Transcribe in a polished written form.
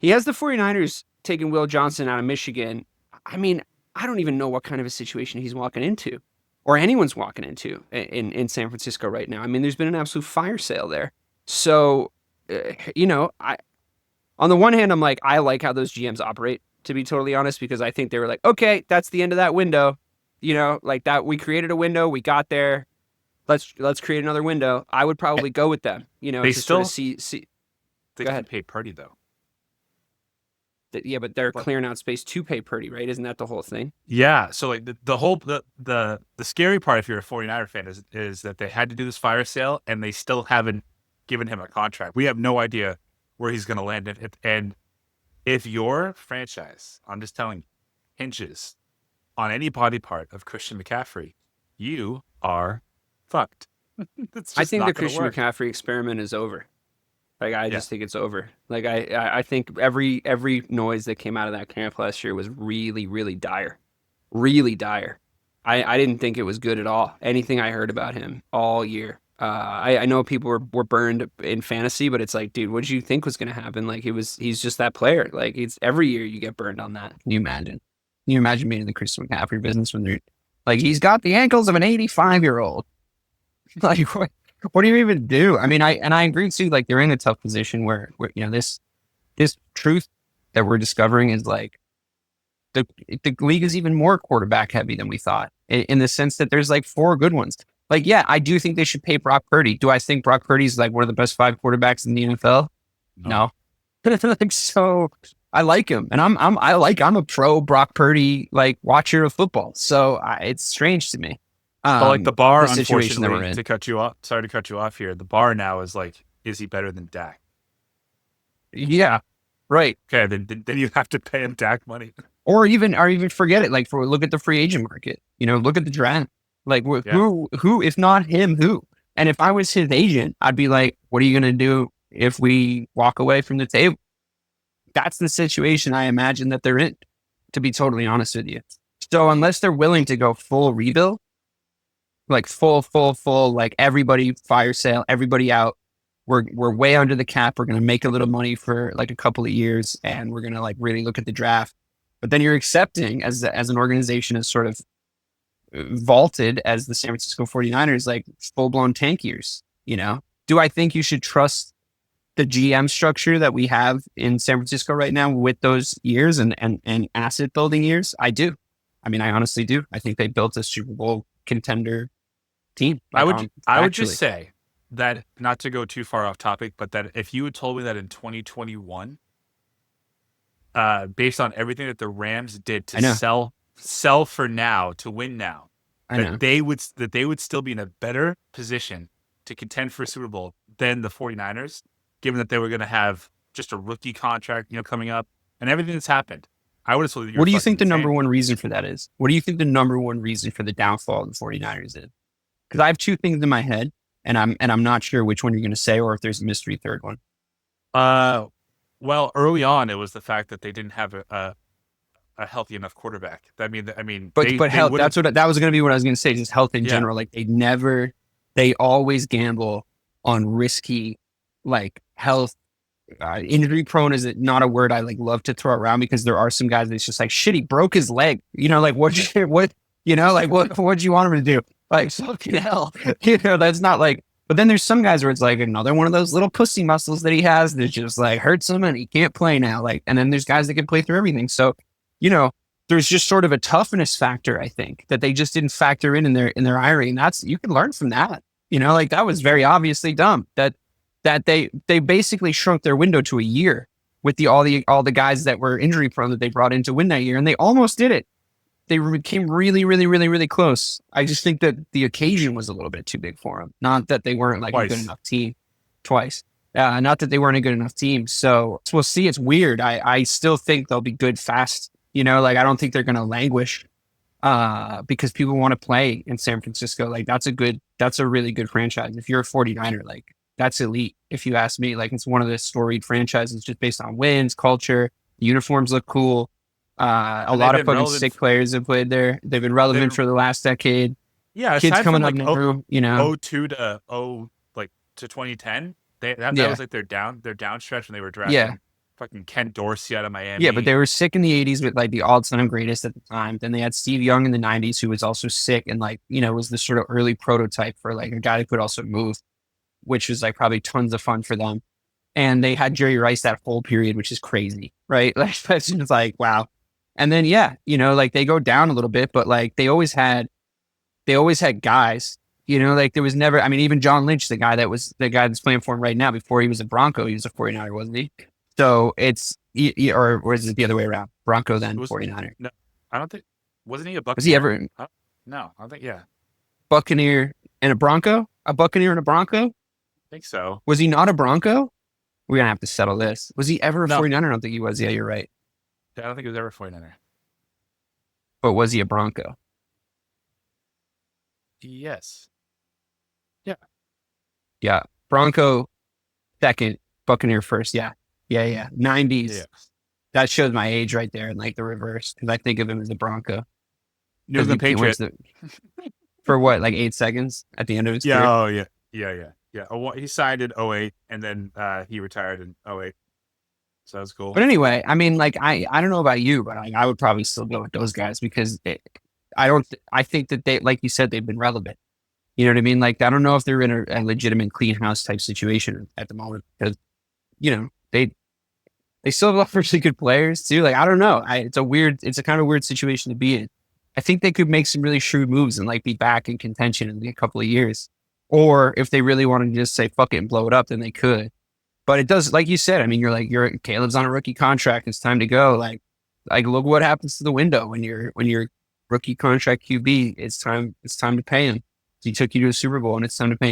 He has the 49ers taking Will Johnson out of Michigan. I mean, I don't even know what kind of a situation he's walking into or anyone's walking into in San Francisco right now. I mean, there's been an absolute fire sale there. So, on the one hand, I'm like, I like how those GMs operate, to be totally honest, because I think they were like, okay, that's the end of that window. Like that, we created a window, we got there. Let's create another window. I would probably go with them, They to sort of still see. they Go can ahead. pay Purdy though. Yeah, but they're But clearing out space to pay Purdy, right? Isn't that the whole thing? yeah, so like the whole the scary part if you're a 49er fan is that they had to do this fire sale and they still haven't given him a contract. We have no idea where he's going to land and if your franchise, I'm just telling you, hinges on any body part of Christian McCaffrey, you are fucked. It's I just think the not going to Christian work. McCaffrey experiment is over. Like I Yeah. just think it's over. Like I think every noise that came out of that camp last year was really, really dire. Really dire. I didn't think it was good at all. Anything I heard about him all year. I know people were burned in fantasy, but it's like, dude, what did you think was gonna happen? Like he's just that player. Like it's every year you get burned on that. Can you imagine? Can you imagine being in the Christian McCaffrey business when they're like he's got the ankles of an 85-year-old. Like what do you even do? I mean, I agree too. Like they're in a tough position where this truth that we're discovering is like the league is even more quarterback heavy than we thought in the sense that there's like four good ones. Like, yeah, I do think they should pay Brock Purdy. Do I think Brock Purdy's like one of the best five quarterbacks in the NFL? No. No. Like, so I like him, and I'm a pro Brock Purdy like watcher of football. So it's strange to me. But like the bar, The situation that we're unfortunately, in. to cut you off, sorry to cut you off here. The bar now is like, is he better than Dak? Yeah, right. Okay, then you have to pay him Dak money. Or even forget it. Like look at the free agent market. Look at the draft. Like Yeah. who if not him, who? And if I was his agent, I'd be like, what are you gonna do if we walk away from the table? That's the situation I imagine that they're in, to be totally honest with you. So unless they're willing to go full rebuild, like full, like everybody fire sale, everybody out. We're way under the cap. We're gonna make a little money for like a couple of years, and we're gonna like really look at the draft. But then you're accepting as an organization as sort of vaulted as the San Francisco 49ers, like full blown tank years. Do I think you should trust the GM structure that we have in San Francisco right now with those years and asset building years? I do. I mean, I honestly do. I think they built a Super Bowl contender team. I would just Actually, say that, not to go too far off topic, but that if you had told me that in 2021, based on everything that the Rams did I to know. sell for now to win now, I know. that they would still be in a better position to contend for a Super Bowl than the 49ers, given that they were going to have just a rookie contract, coming up and everything that's happened. I would have told you you're What do you fucking think the number insane. one reason for that is? What do you think the number one reason for the downfall of the 49ers is? Because I have two things in my head, and I'm not sure which one you're going to say, or if there's a mystery third one. Uh, well, early on, it was the fact that they didn't have a healthy enough quarterback. I mean, But they health. would have. That was going to be what I was going to say. Just health in Yeah, general. Like they always gamble on risky, like health. Injury prone is not a word I like love to throw around because there are some guys that's just like shit. He broke his leg. Like what do you want him to do? Like fucking hell. That's not like. But then there's some guys where it's like another one of those little pussy muscles that he has that just like hurts him and he can't play now. Like, and then there's guys that can play through everything. So, there's just sort of a toughness factor, I think, that they just didn't factor in their hiring. That's you can learn from that. Like that was very obviously dumb. That they basically shrunk their window to a year with all the guys that were injury prone that they brought in to win that year, and they almost did it. They came really, really, really, really close. I just think that the occasion was a little bit too big for them. Not that they weren't like a good twice. enough team. Twice. Not that they weren't a good enough team. So we'll see. It's weird. I still think they'll be good fast. Like I don't think they're going to languish because people want to play in San Francisco. Like that's a really good franchise. If you're a 49er, like that's elite. If you ask me, like it's one of the storied franchises just based on wins, culture, the uniforms look cool. A And they've lot of been fucking relevant. sick players have played there. They've been relevant They've for the last decade. Yeah, Kids aside from coming up like now. 02 to 2010, that Yeah. was like their down stretch when they were Yeah. drafting fucking Ken Dorsey out of Miami. Yeah, but they were sick in the 80s with like the all-time greatest at the time. Then they had Steve Young in the 90s, who was also sick and like, was the sort of early prototype for like a guy who could also move, which was like probably tons of fun for them. And they had Jerry Rice that whole period, which is crazy, right? Like that's just like, wow. And then like they go down a little bit, but like they always had guys, like there was never, I mean, even John Lynch, the guy that's playing for him right now, before he was a Bronco, he was a 49er, wasn't he? So it's, or is it the other way around? Bronco then 49er. No, I don't think, wasn't he a Buccaneer? Was he ever? No, I don't think, yeah. Buccaneer and a Bronco? A Buccaneer and a Bronco? I think so. Was he not a Bronco? We're going to have to settle this. Was he ever a 49er? I don't think he was. Yeah, you're right. I don't think he was ever a 49er. But was he a Bronco? Yes. Yeah. Yeah. Bronco second, Buccaneer first. Yeah. 90s. Yeah. That shows my age right there, and like the reverse, because I think of him as a Bronco. He was the Patriot. For what, like 8 seconds at the end of his career? Oh, yeah. Yeah. He signed in 2008, and then he retired in 2008. So that was cool. But anyway, I mean, like, I don't know about you, but I would probably still go with those guys because I think that they, like you said, they've been relevant. You know what I mean? Like, I don't know if they're in a legitimate clean house type situation at the moment because, they still have a lot of really good players too. Like, I don't know. It's a kind of weird situation to be in. I think they could make some really shrewd moves and like be back in contention in a couple of years. Or if they really want to just say, fuck it and blow it up, then they could. But it does, like you said, I mean, Caleb's on a rookie contract. It's time to go. Like look what happens to the window when you're rookie contract QB. It's time to pay him. He took you to a Super Bowl and it's time to pay him.